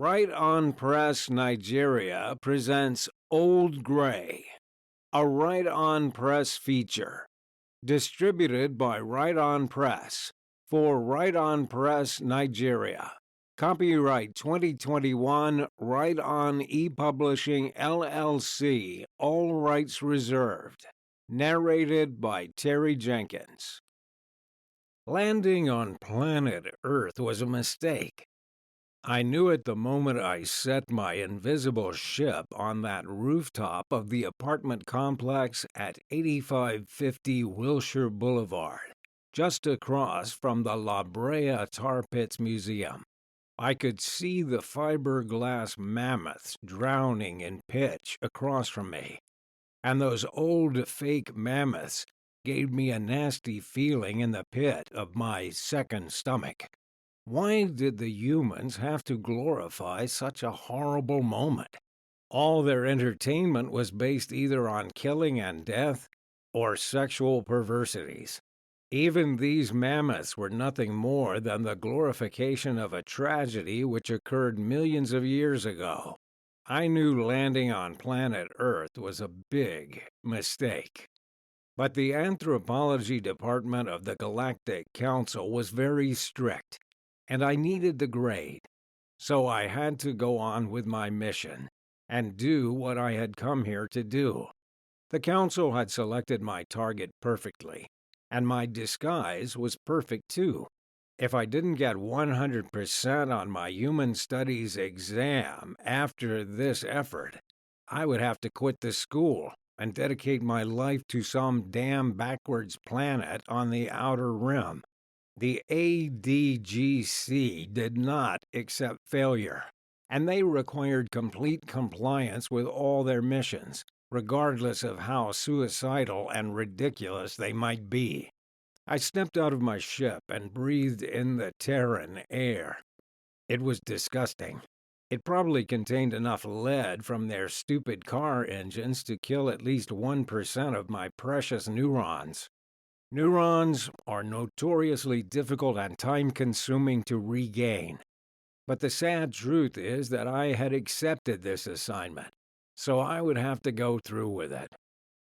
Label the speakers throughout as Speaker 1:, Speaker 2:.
Speaker 1: Right on Press Nigeria presents Old Gray, a Right on Press feature, distributed by Right on Press for Right on Press Nigeria. Copyright 2021 Right on ePublishing LLC, all rights reserved. Narrated by Terry Jenkins. Landing on planet Earth was a mistake. I knew it the moment I set my invisible ship on that rooftop of the apartment complex at 8550 Wilshire Boulevard, just across from the Brea Tar Pits Museum. I could see the fiberglass mammoths drowning in pitch across from me, and those old fake mammoths gave me a nasty feeling in the pit of my second stomach. Why did the humans have to glorify such a horrible moment? All their entertainment was based either on killing and death or sexual perversities. Even these mammoths were nothing more than the glorification of a tragedy which occurred millions of years ago. I knew landing on planet Earth was a big mistake. But the Anthropology Department of the Galactic Council was very strict, and I needed the grade. So I had to go on with my mission and do what I had come here to do. The council had selected my target perfectly, and my disguise was perfect too. If I didn't get 100% on my human studies exam after this effort, I would have to quit the school and dedicate my life to some damn backwards planet on the outer rim. The ADGC did not accept failure, and they required complete compliance with all their missions, regardless of how suicidal and ridiculous they might be. I stepped out of my ship and breathed in the Terran air. It was disgusting. It probably contained enough lead from their stupid car engines to kill at least 1% of my precious neurons. Neurons are notoriously difficult and time-consuming to regain. But the sad truth is that I had accepted this assignment, so I would have to go through with it.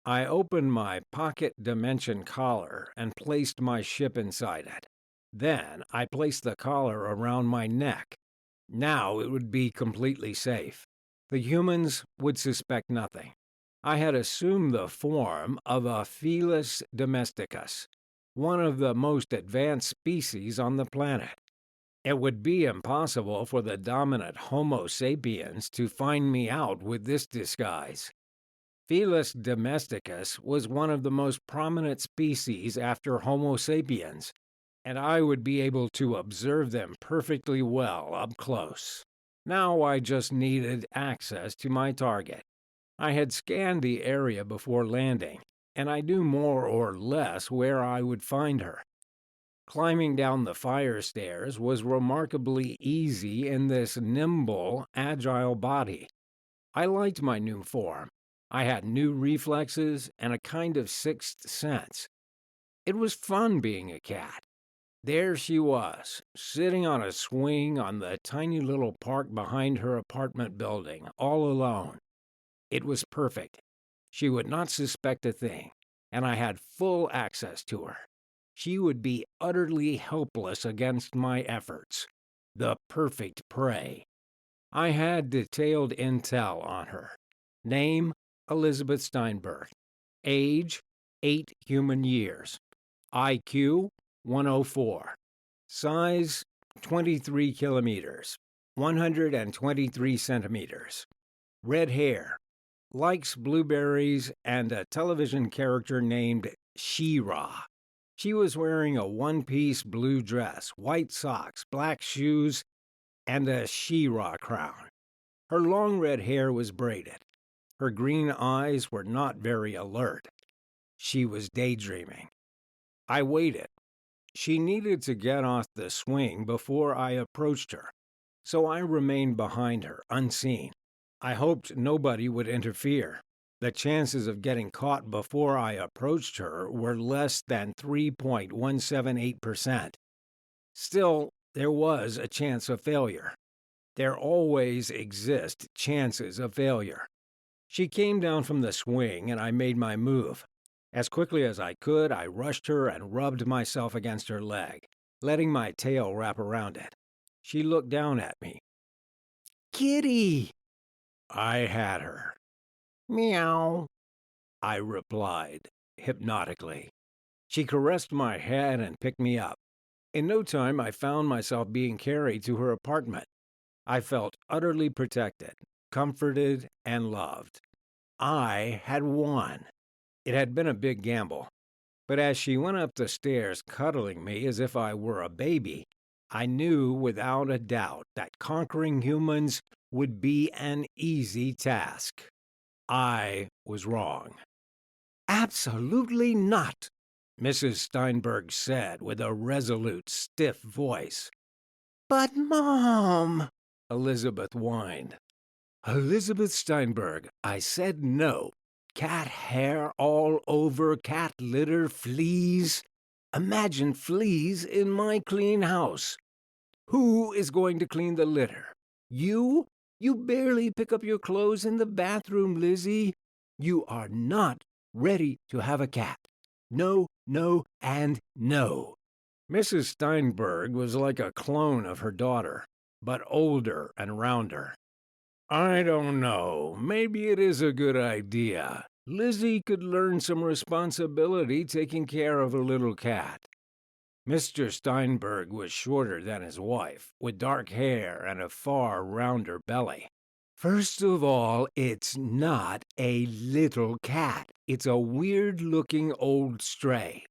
Speaker 1: I opened my pocket dimension collar and placed my ship inside it. Then I placed the collar around my neck. Now it would be completely safe. The humans would suspect nothing. I had assumed the form of a Felis domesticus, one of the most advanced species on the planet. It would be impossible for the dominant Homo sapiens to find me out with this disguise. Felis domesticus was one of the most prominent species after Homo sapiens, and I would be able to observe them perfectly well up close. Now I just needed access to my target. I had scanned the area before landing, and I knew more or less where I would find her. Climbing down the fire stairs was remarkably easy in this nimble, agile body. I liked my new form. I had new reflexes and a kind of sixth sense. It was fun being a cat. There she was, sitting on a swing on the tiny little park behind her apartment building, all alone. It was perfect. She would not suspect a thing, and I had full access to her. She would be utterly helpless against my efforts. The perfect prey. I had detailed intel on her. Name, Elizabeth Steinberg. Age, 8 human years. IQ, 104. Size, 23 kilometers. 123 centimeters. Red hair. Likes blueberries and a television character named She-Ra. She was wearing a one-piece blue dress, white socks, black shoes, and a She-Ra crown. Her long red hair was braided. Her green eyes were not very alert. She was daydreaming. I waited. She needed to get off the swing before I approached her, so I remained behind her, unseen. I hoped nobody would interfere. The chances of getting caught before I approached her were less than 3.178%. Still, there was a chance of failure. There always exist chances of failure. She came down from the swing and I made my move. As quickly as I could, I rushed her and rubbed myself against her leg, letting my tail wrap around it. She looked down at me. "Kitty!" I had her. "Meow," I replied, hypnotically. She caressed my head and picked me up. In no time, I found myself being carried to her apartment. I felt utterly protected, comforted, and loved. I had won. It had been a big gamble, but as she went up the stairs cuddling me as if I were a baby, I knew without a doubt that conquering humans would be an easy task. I was wrong. "Absolutely not," Mrs. Steinberg said with a resolute, stiff voice. "But, Mom," Elizabeth whined. "Elizabeth Steinberg, I said no. Cat hair all over, cat litter, fleas. Imagine fleas in my clean house. Who is going to clean the litter? You? You barely pick up your clothes in the bathroom, Lizzie. You are not ready to have a cat. No, no, and no." Mrs. Steinberg was like a clone of her daughter, but older and rounder. "I don't know. Maybe it is a good idea. Lizzie could learn some responsibility taking care of a little cat." Mr. Steinberg was shorter than his wife, with dark hair and a far rounder belly. "First of all, it's not a little cat. It's a weird-looking old stray.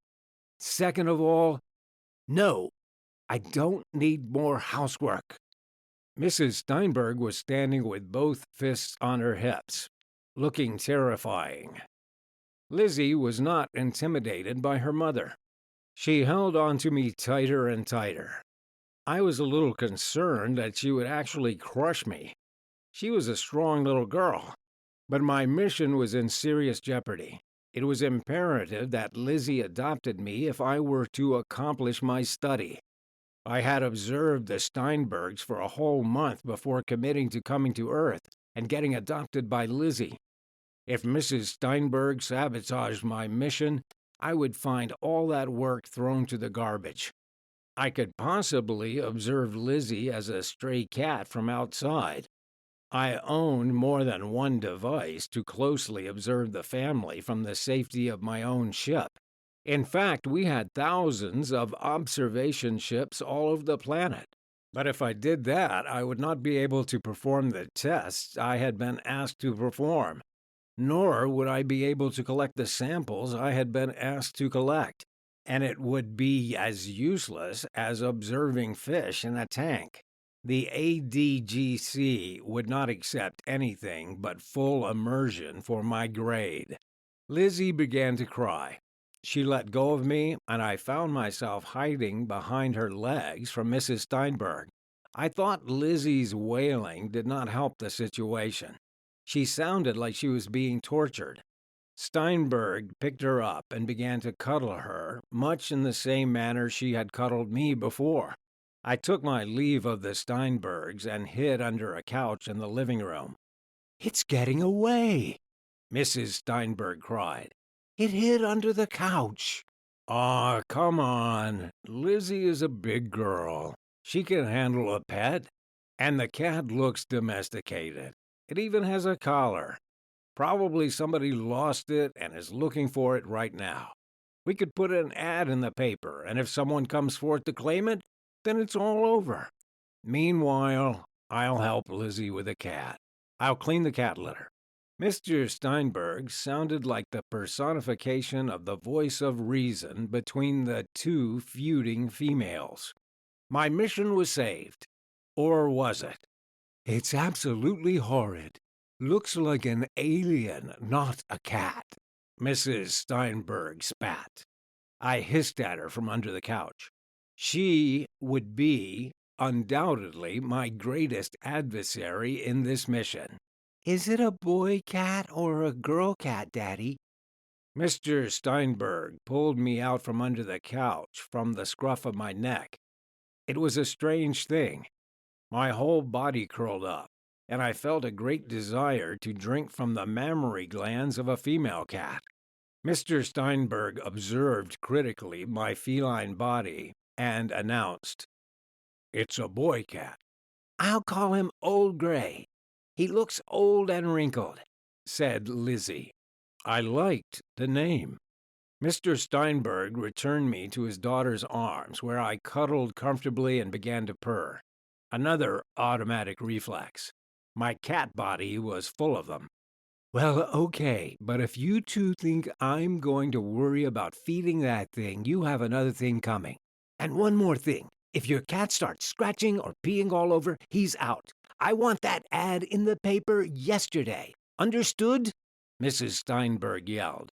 Speaker 1: Second of all, no, I don't need more housework." Mrs. Steinberg was standing with both fists on her hips, looking terrifying. Lizzie was not intimidated by her mother. She held on to me tighter and tighter. I was a little concerned that she would actually crush me. She was a strong little girl, but my mission was in serious jeopardy. It was imperative that Lizzie adopted me if I were to accomplish my study. I had observed the Steinbergs for a whole month before committing to coming to Earth and getting adopted by Lizzie. If Mrs. Steinberg sabotaged my mission, I would find all that work thrown to the garbage. I could possibly observe Lizzie as a stray cat from outside. I owned more than one device to closely observe the family from the safety of my own ship. In fact, we had thousands of observation ships all over the planet. But if I did that, I would not be able to perform the tests I had been asked to perform, nor would I be able to collect the samples I had been asked to collect, and it would be as useless as observing fish in a tank. The ADGC would not accept anything but full immersion for my grade. Lizzie began to cry. She let go of me, and I found myself hiding behind her legs from Mrs. Steinberg. I thought Lizzie's wailing did not help the situation. She sounded like she was being tortured. Steinberg picked her up and began to cuddle her, much in the same manner she had cuddled me before. I took my leave of the Steinbergs and hid under a couch in the living room. "It's getting away," Mrs. Steinberg cried. "It hid under the couch." "Aw, come on. Lizzie is a big girl. She can handle a pet. And the cat looks domesticated. It even has a collar. Probably somebody lost it and is looking for it right now. We could put an ad in the paper, and if someone comes forth to claim it, then it's all over. Meanwhile, I'll help Lizzie with the cat. I'll clean the cat litter." Mr. Steinberg sounded like the personification of the voice of reason between the two feuding females. My mission was saved. Or was it? "It's absolutely horrid. Looks like an alien, not a cat," Mrs. Steinberg spat. I hissed at her from under the couch. She would be, undoubtedly, my greatest adversary in this mission. "Is it a boy cat or a girl cat, Daddy?" Mr. Steinberg pulled me out from under the couch, from the scruff of my neck. It was a strange thing. My whole body curled up, and I felt a great desire to drink from the mammary glands of a female cat. Mr. Steinberg observed critically my feline body and announced, "It's a boy cat." "I'll call him Old Gray. He looks old and wrinkled," said Lizzie. I liked the name. Mr. Steinberg returned me to his daughter's arms, where I cuddled comfortably and began to purr. Another automatic reflex. My cat body was full of them. "Well, okay, but if you two think I'm going to worry about feeding that thing, you have another thing coming. And one more thing. If your cat starts scratching or peeing all over, he's out. I want that ad in the paper yesterday. Understood?" Mrs. Steinberg yelled.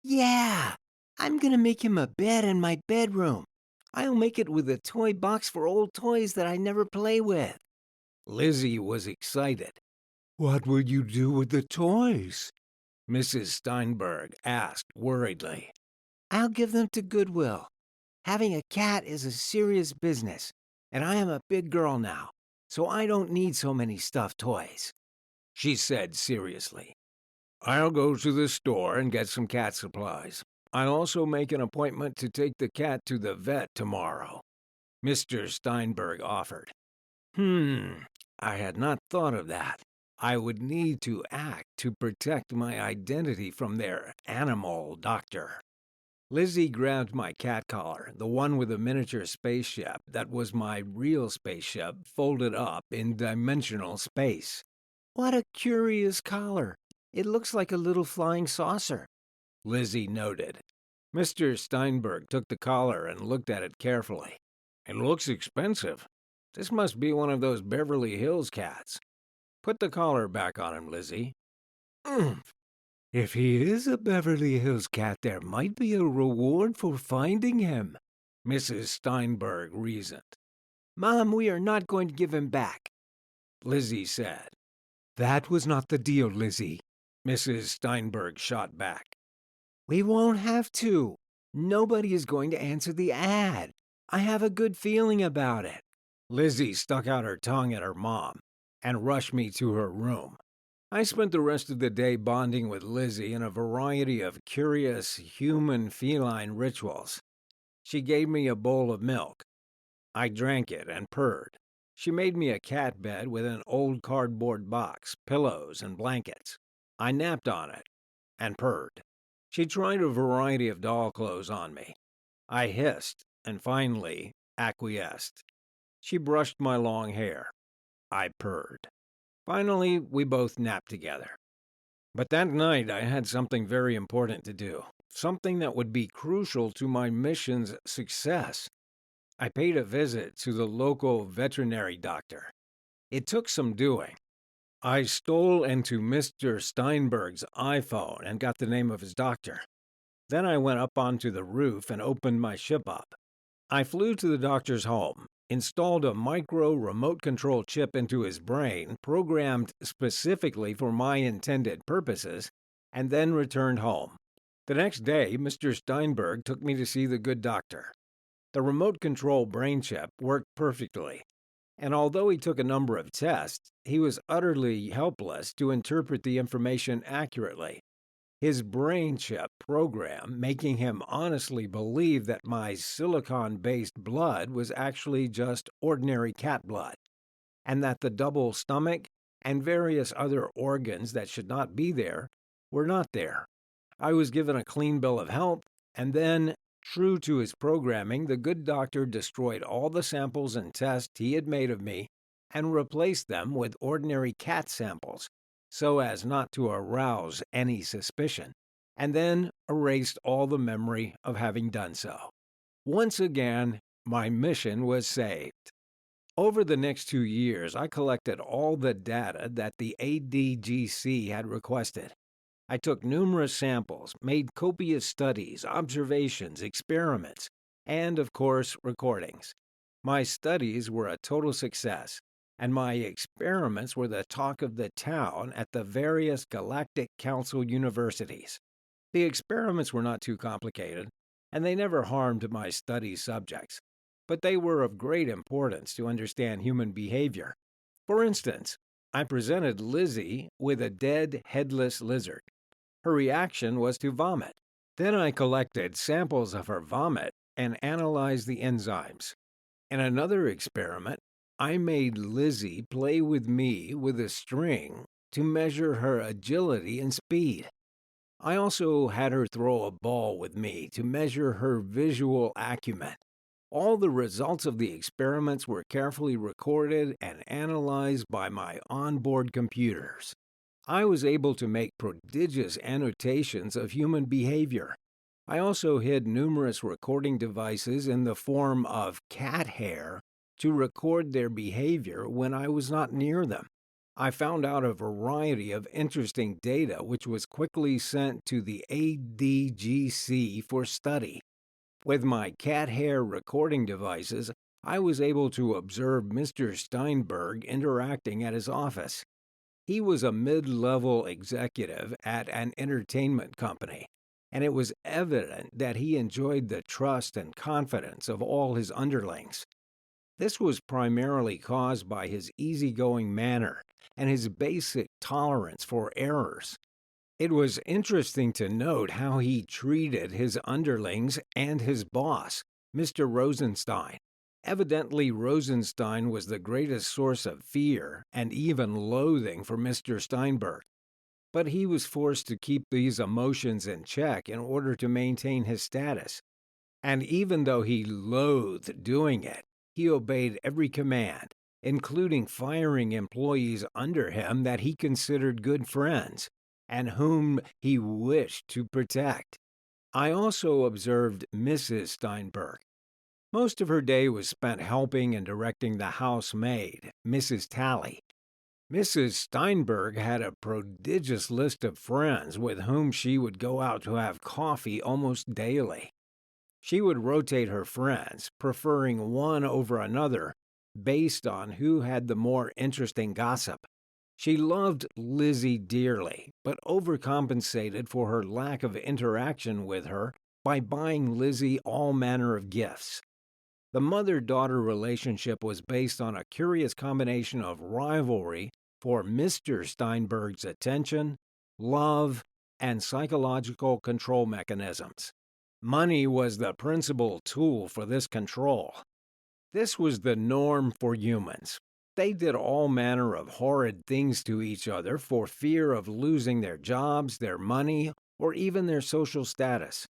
Speaker 1: "Yeah, I'm gonna make him a bed in my bedroom. I'll make it with a toy box for old toys that I never play with." Lizzie was excited. "What will you do with the toys?" Mrs. Steinberg asked worriedly. "I'll give them to Goodwill. Having a cat is a serious business, and I am a big girl now, so I don't need so many stuffed toys," she said seriously. "I'll go to the store and get some cat supplies. I'll also make an appointment to take the cat to the vet tomorrow," Mr. Steinberg offered. I had not thought of that. I would need to act to protect my identity from their animal doctor. Lizzie grabbed my cat collar, the one with a miniature spaceship that was my real spaceship folded up in dimensional space. "What a curious collar. It looks like a little flying saucer," Lizzie noted. Mr. Steinberg took the collar and looked at it carefully. "It looks expensive. This must be one of those Beverly Hills cats. Put the collar back on him, Lizzie." "Umph. If he is a Beverly Hills cat, there might be a reward for finding him," Mrs. Steinberg reasoned. "Mom, we are not going to give him back," Lizzie said. "That was not the deal, Lizzie," Mrs. Steinberg shot back. "We won't have to. Nobody is going to answer the ad. I have a good feeling about it." Lizzie stuck out her tongue at her mom and rushed me to her room. I spent the rest of the day bonding with Lizzie in a variety of curious human-feline rituals. She gave me a bowl of milk. I drank it and purred. She made me a cat bed with an old cardboard box, pillows, and blankets. I napped on it and purred. She tried a variety of doll clothes on me. I hissed and finally acquiesced. She brushed my long hair. I purred. Finally, we both napped together. But that night I had something very important to do, something that would be crucial to my mission's success. I paid a visit to the local veterinary doctor. It took some doing. I stole into Mr. Steinberg's iPhone and got the name of his doctor. Then I went up onto the roof and opened my ship up. I flew to the doctor's home, installed a micro remote control chip into his brain, programmed specifically for my intended purposes, and then returned home. The next day, Mr. Steinberg took me to see the good doctor. The remote control brain chip worked perfectly, and although he took a number of tests, he was utterly helpless to interpret the information accurately. His brain chip program making him honestly believe that my silicon-based blood was actually just ordinary cat blood, and that the double stomach and various other organs that should not be there were not there. I was given a clean bill of health, and then, true to his programming, the good doctor destroyed all the samples and tests he had made of me and replaced them with ordinary cat samples, so as not to arouse any suspicion, and then erased all the memory of having done so. Once again, my mission was saved. Over the next 2 years, I collected all the data that the ADGC had requested. I took numerous samples, made copious studies, observations, experiments, and, of course, recordings. My studies were a total success, and my experiments were the talk of the town at the various Galactic Council universities. The experiments were not too complicated, and they never harmed my study subjects. but they were of great importance to understand human behavior. For instance, I presented Lizzie with a dead, headless lizard. Her reaction was to vomit. Then I collected samples of her vomit and analyzed the enzymes. In another experiment, I made Lizzie play with me with a string to measure her agility and speed. I also had her throw a ball with me to measure her visual acumen. All the results of the experiments were carefully recorded and analyzed by my onboard computers. I was able to make prodigious annotations of human behavior. I also hid numerous recording devices in the form of cat hair to record their behavior when I was not near them. I found out a variety of interesting data which was quickly sent to the ADGC for study. With my cat hair recording devices, I was able to observe Mr. Steinberg interacting at his office. He was a mid-level executive at an entertainment company, and it was evident that he enjoyed the trust and confidence of all his underlings. This was primarily caused by his easygoing manner and his basic tolerance for errors. It was interesting to note how he treated his underlings and his boss, Mr. Rosenstein. Evidently, Rosenstein was the greatest source of fear and even loathing for Mr. Steinberg. But he was forced to keep these emotions in check in order to maintain his status. And even though he loathed doing it, he obeyed every command, including firing employees under him that he considered good friends and whom he wished to protect. I also observed Mrs. Steinberg. Most of her day was spent helping and directing the housemaid, Mrs. Talley. Mrs. Steinberg had a prodigious list of friends with whom she would go out to have coffee almost daily. She would rotate her friends, preferring one over another based on who had the more interesting gossip. She loved Lizzie dearly, but overcompensated for her lack of interaction with her by buying Lizzie all manner of gifts. The mother-daughter relationship was based on a curious combination of rivalry for Mr. Steinberg's attention, love, and psychological control mechanisms. Money was the principal tool for this control. This was the norm for humans. They did all manner of horrid things to each other for fear of losing their jobs, their money, or even their social status.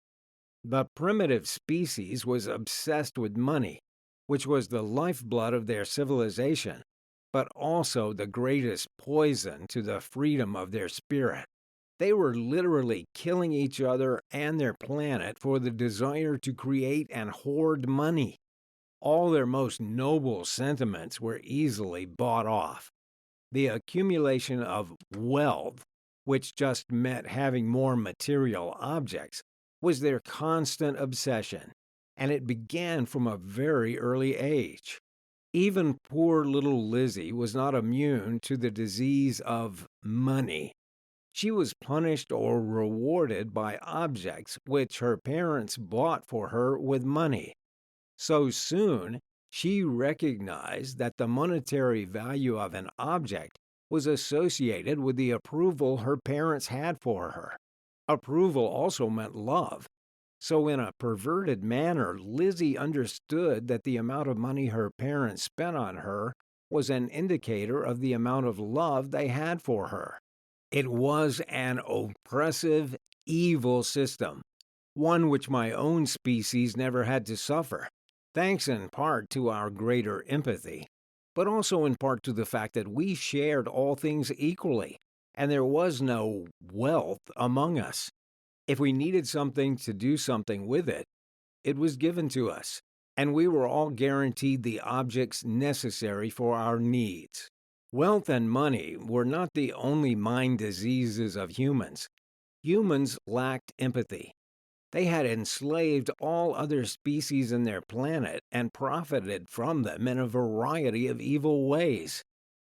Speaker 1: The primitive species was obsessed with money, which was the lifeblood of their civilization, but also the greatest poison to the freedom of their spirit. They were literally killing each other and their planet for the desire to create and hoard money. All their most noble sentiments were easily bought off. The accumulation of wealth, which just meant having more material objects, was their constant obsession, and it began from a very early age. Even poor little Lizzie was not immune to the disease of money. She was punished or rewarded by objects which her parents bought for her with money. So soon, she recognized that the monetary value of an object was associated with the approval her parents had for her. Approval also meant love. So in a perverted manner, Lizzie understood that the amount of money her parents spent on her was an indicator of the amount of love they had for her. It was an oppressive, evil system, one which my own species never had to suffer, thanks in part to our greater empathy, but also in part to the fact that we shared all things equally, and there was no wealth among us. If we needed something to do something with it, it was given to us, and we were all guaranteed the objects necessary for our needs. Wealth and money were not the only mind diseases of humans. Humans lacked empathy. They had enslaved all other species in their planet and profited from them in a variety of evil ways.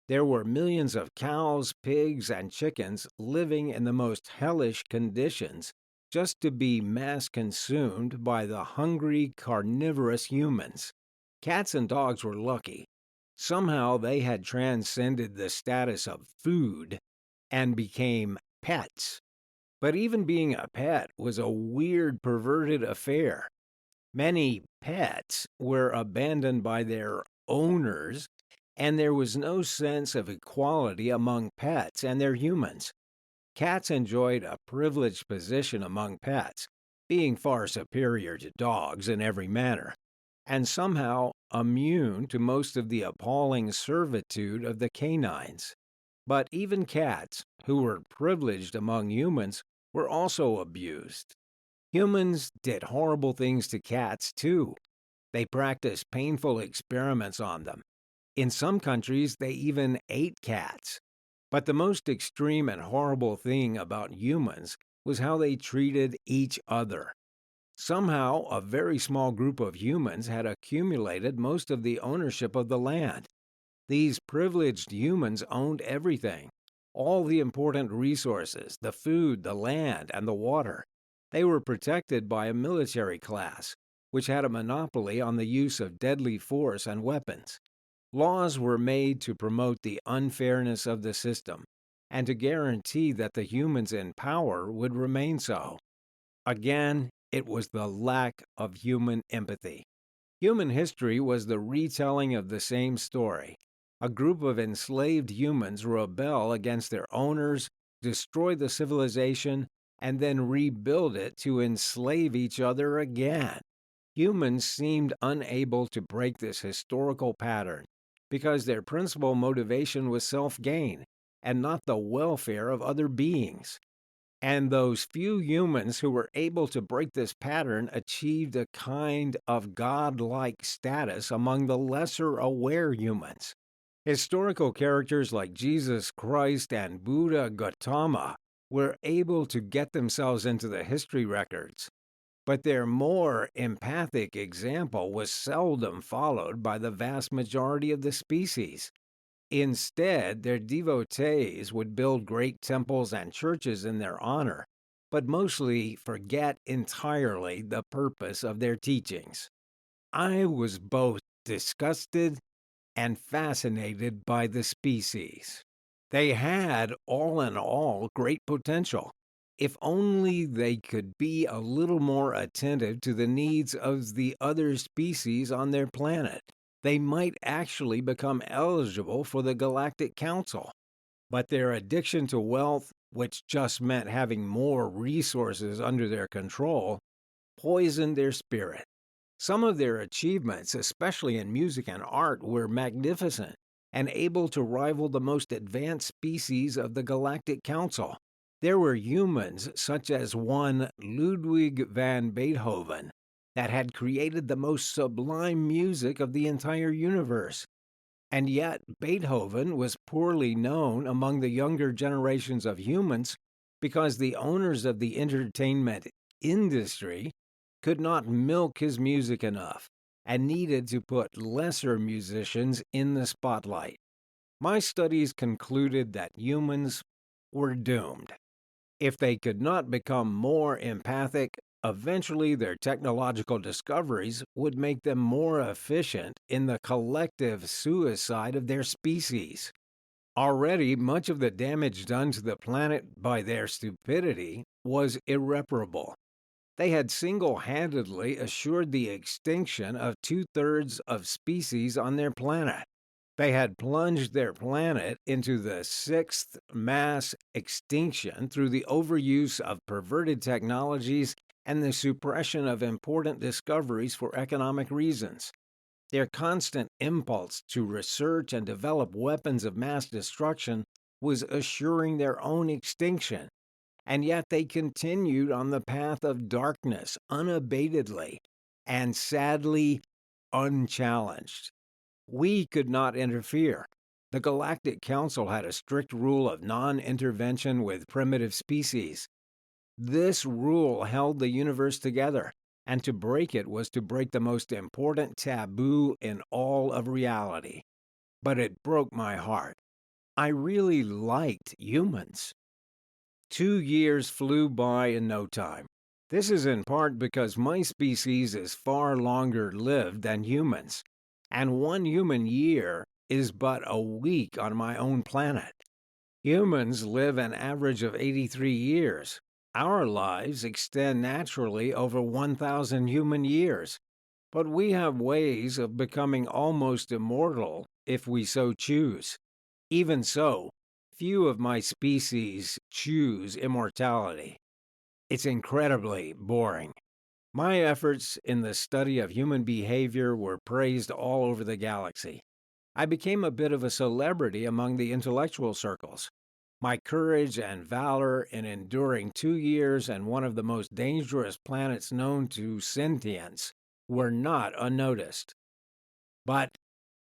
Speaker 1: There were millions of cows, pigs, and chickens living in the most hellish conditions just to be mass consumed by the hungry, carnivorous humans. Cats and dogs were lucky. Somehow they had transcended the status of food and became pets. But even being a pet was a weird, perverted affair. Many pets were abandoned by their owners, and there was no sense of equality among pets and their humans. Cats enjoyed a privileged position among pets, being far superior to dogs in every manner, and somehow immune to most of the appalling servitude of the canines. But even cats, who were privileged among humans, were also abused. Humans did horrible things to cats, too. They practiced painful experiments on them. In some countries, they even ate cats. But the most extreme and horrible thing about humans was how they treated each other. Somehow, a very small group of humans had accumulated most of the ownership of the land. These privileged humans owned everything, all the important resources, the food, the land, and the water. They were protected by a military class, which had a monopoly on the use of deadly force and weapons. Laws were made to promote the unfairness of the system and to guarantee that the humans in power would remain so. Again, it was the lack of human empathy. Human history was the retelling of the same story. A group of enslaved humans rebel against their owners, destroy the civilization, and then rebuild it to enslave each other again. Humans seemed unable to break this historical pattern because their principal motivation was self gain and not the welfare of other beings. And those few humans who were able to break this pattern achieved a kind of godlike status among the lesser aware humans. Historical characters like Jesus Christ and Buddha Gautama were able to get themselves into the history records, but their more empathic example was seldom followed by the vast majority of the species. Instead, their devotees would build great temples and churches in their honor, but mostly forget entirely the purpose of their teachings. I was both disgusted and fascinated by the species. They had, all in all, great potential. If only they could be a little more attentive to the needs of the other species on their planet, they might actually become eligible for the Galactic Council. But their addiction to wealth, which just meant having more resources under their control, poisoned their spirit. Some of their achievements, especially in music and art, were magnificent and able to rival the most advanced species of the Galactic Council. There were humans, such as one Ludwig van Beethoven, that had created the most sublime music of the entire universe. And yet, Beethoven was poorly known among the younger generations of humans because the owners of the entertainment industry could not milk his music enough and needed to put lesser musicians in the spotlight. My studies concluded that humans were doomed. If they could not become more empathic, eventually their technological discoveries would make them more efficient in the collective suicide of their species. Already, much of the damage done to the planet by their stupidity was irreparable. They had single handedly assured the extinction of two-thirds of species on their planet. They had plunged their planet into the sixth mass extinction through the overuse of perverted technologies and the suppression of important discoveries for economic reasons. Their constant impulse to research and develop weapons of mass destruction was assuring their own extinction. And yet they continued on the path of darkness unabatedly and sadly unchallenged. We could not interfere. The Galactic Council had a strict rule of non intervention with primitive species. This rule held the universe together, and to break it was to break the most important taboo in all of reality. But it broke my heart. I really liked humans. 2 years flew by in no time. This is in part because my species is far longer lived than humans. and one human year is but a week on my own planet. Humans live an average of 83 years. Our lives extend naturally over 1,000 human years, but we have ways of becoming almost immortal if we so choose. Even so, few of my species choose immortality. It's incredibly boring. My efforts in the study of human behavior were praised all over the galaxy. I became a bit of a celebrity among the intellectual circles. My courage and valor in enduring 2 years and one of the most dangerous planets known to sentience were not unnoticed. But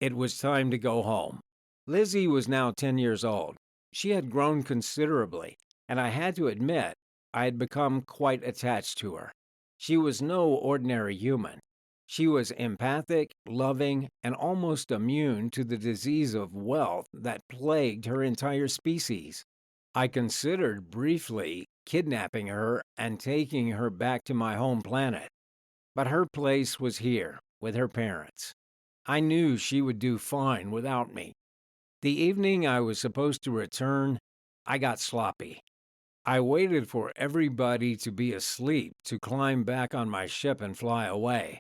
Speaker 1: it was time to go home. Lizzie was now 10 years old. She had grown considerably, and I had to admit I had become quite attached to her. She was no ordinary human. She was empathic, loving, and almost immune to the disease of wealth that plagued her entire species. I considered briefly kidnapping her and taking her back to my home planet, but her place was here with her parents. I knew she would do fine without me. The evening I was supposed to return, I got sloppy. I waited for everybody to be asleep to climb back on my ship and fly away.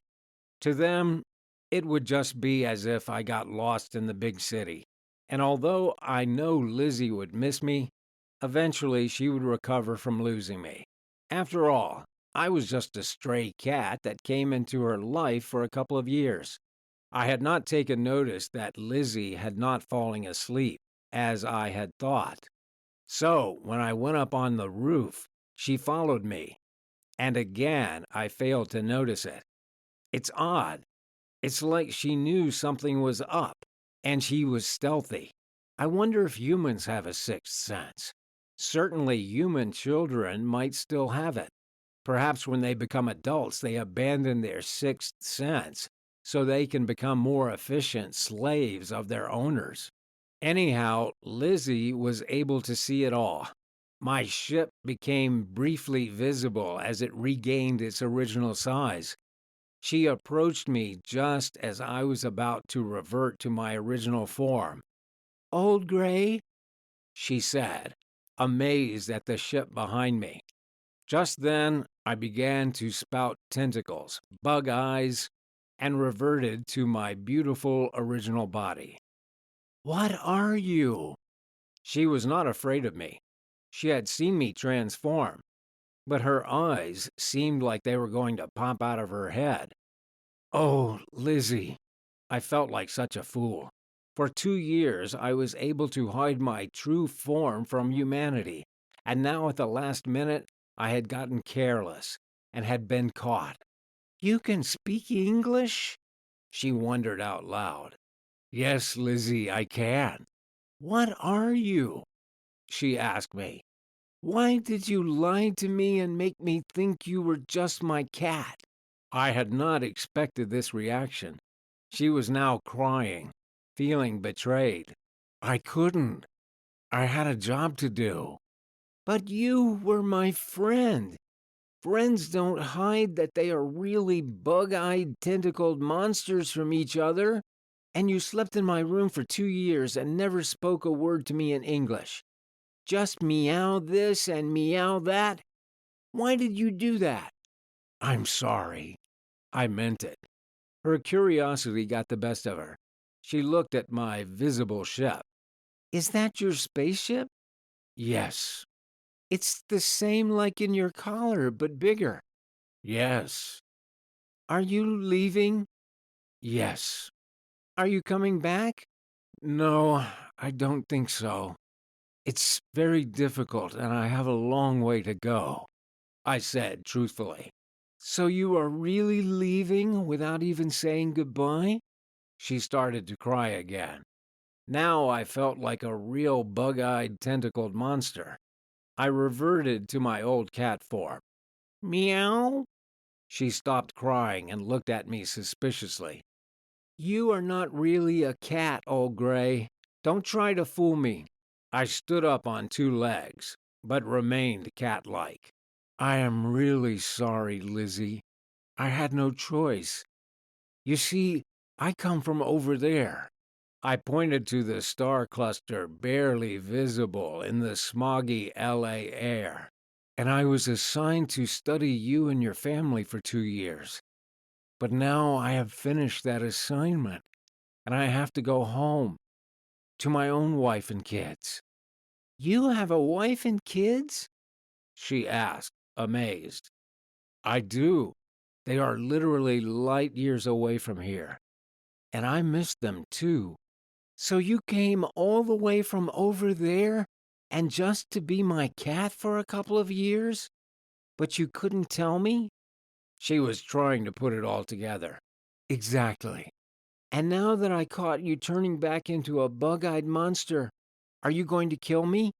Speaker 1: To them, it would just be as if I got lost in the big city. And although I know Lizzie would miss me, eventually she would recover from losing me. After all, I was just a stray cat that came into her life for a couple of years. I had not taken notice that Lizzie had not fallen asleep, as I had thought. So, when I went up on the roof, she followed me, and again I failed to notice it. It's odd. It's like she knew something was up, and she was stealthy. I wonder if humans have a sixth sense. Certainly, human children might still have it. Perhaps when they become adults, they abandon their sixth sense so they can become more efficient slaves of their owners. Anyhow, Lizzie was able to see it all. My ship became briefly visible as it regained its original size. She approached me just as I was about to revert to my original form. "Old Gray," she said, amazed at the ship behind me. Just then, I began to spout tentacles, bug eyes, and reverted to my beautiful original body. "What are you?" She was not afraid of me. She had seen me transform, but her eyes seemed like they were going to pop out of her head. "Oh, Lizzie." I felt like such a fool. For 2 years, I was able to hide my true form from humanity, and now at the last minute, I had gotten careless and had been caught. "You can speak English?" she wondered out loud. "Yes, Lizzie, I can." "What are you?" she asked me. "Why did you lie to me and make me think you were just my cat?" I had not expected this reaction. She was now crying, feeling betrayed. "I couldn't. I had a job to do." "But you were my friend. Friends don't hide that they are really bug-eyed, tentacled monsters from each other. And you slept in my room for 2 years and never spoke a word to me in English. Just meow this and meow that. Why did you do that?" "I'm sorry. I meant it." Her curiosity got the best of her. She looked at my visible ship. "Is that your spaceship?" "Yes." "It's the same like in your collar, but bigger." "Yes." "Are you leaving?" "Yes." "Are you coming back?" "No, I don't think so. It's very difficult, and I have a long way to go," I said truthfully. "So you are really leaving without even saying goodbye?" She started to cry again. Now I felt like a real bug-eyed, tentacled monster. I reverted to my old cat form. "Meow?" She stopped crying and looked at me suspiciously. "You are not really a cat, Old Gray. Don't try to fool me." I stood up on 2 legs, but remained cat-like. "I am really sorry, Lizzie. I had no choice. You see, I come from over there. I pointed to the star cluster barely visible in the smoggy LA air. And I was assigned to study you and your family for 2 years. But now I have finished that assignment, and I have to go home to my own wife and kids. You have a wife and kids? She asked, amazed. I do. They are literally light years away from here, and I miss them too. So you came all the way from over there, and just to be my cat for a couple of years? But you couldn't tell me? She was trying to put it all together. Exactly. And now that I caught you turning back into a bug-eyed monster, are you going to kill me?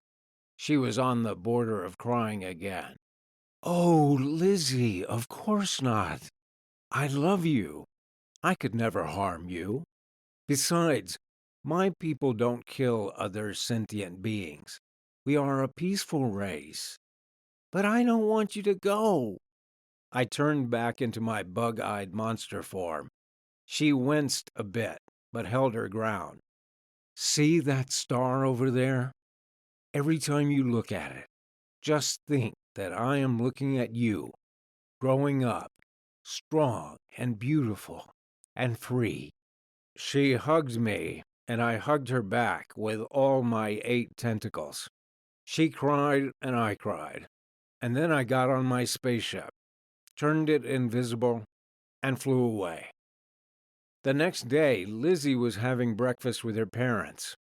Speaker 1: She was on the border of crying again. Oh, Lizzie, of course not. I love you. I could never harm you. Besides, my people don't kill other sentient beings. We are a peaceful race. But I don't want you to go. I turned back into my bug-eyed monster form. She winced a bit, but held her ground. See that star over there? Every time you look at it, just think that I am looking at you, growing up, strong and beautiful and free. She hugged me, and I hugged her back with all my 8 tentacles. She cried, and I cried. And then I got on my spaceship, turned it invisible, and flew away. The next day, Lizzie was having breakfast with her parents.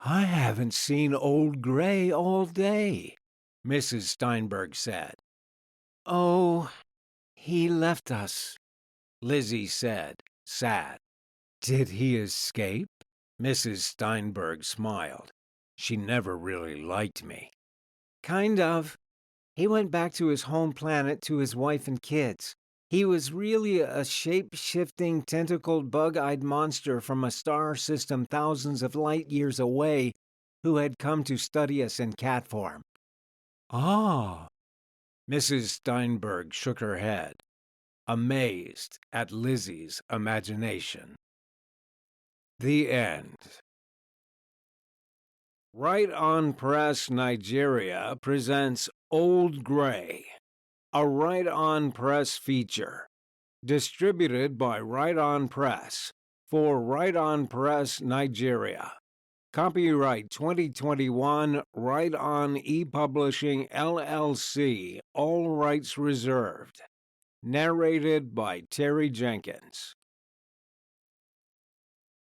Speaker 1: I haven't seen Old Gray all day, Mrs. Steinberg said. Oh, he left us, Lizzie said, sad. Did he escape? Mrs. Steinberg smiled. She never really liked me. Kind of. He went back to his home planet to his wife and kids. He was really a shape-shifting, tentacled, bug-eyed monster from a star system thousands of light years away who had come to study us in cat form. Ah. Mrs. Steinberg shook her head, amazed at Lizzie's imagination. The end. Right On Press Nigeria presents Old Gray, a Right On Press feature, distributed by Right On Press for Right On Press Nigeria. Copyright 2021, Right On ePublishing LLC, all rights reserved. Narrated by Terry Jenkins.